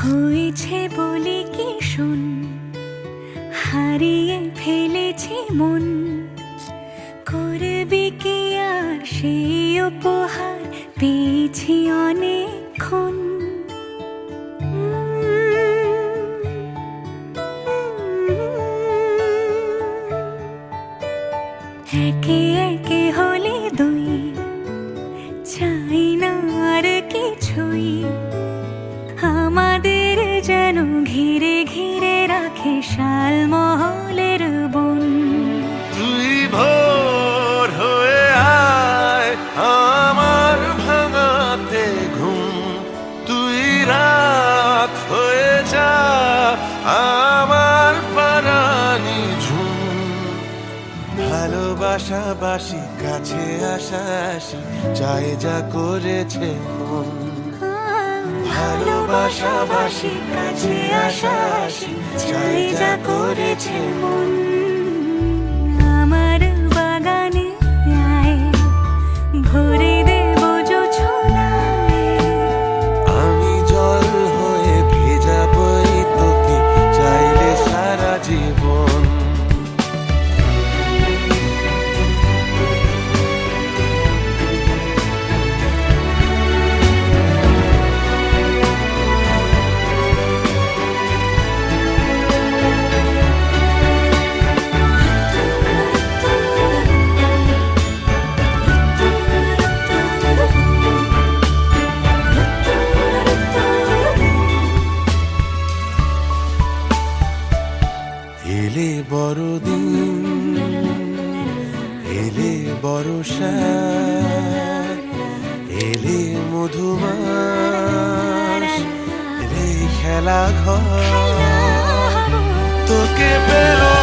হয়েছে বলে কি শোন, হারিয়ে ফেলেছি মন। করবি কি আর সেই উপহার পেয়েছি অনেকক্ষণ। একে একে হলে দুই, চাই না আর কিছুই। আমাদের যেন ঘিরে ঘিরে রাখে শালমহলের বন। তুই ভোর হয়ে আয় আমার ভাঙাতে ঘুম, তুই রাত হয়ে যা আমার পারানি ঝুম। ভালোবাসাবাসি কাছে আসাসি চাই যা করেছে মন। ভালোবাসাবাসি কাছে আসাসি চাই যা করেছে মন। আমার বাগানে আয়, ভরে দেব জোছনায়। আমি জল হয়ে ভেজাবই তোকে চাইলে সারা জীবন। এলে বড়দিন, এলে বর্ষা, এলে মধুমাস, এলে খেলা ঘর। তোকে পেলো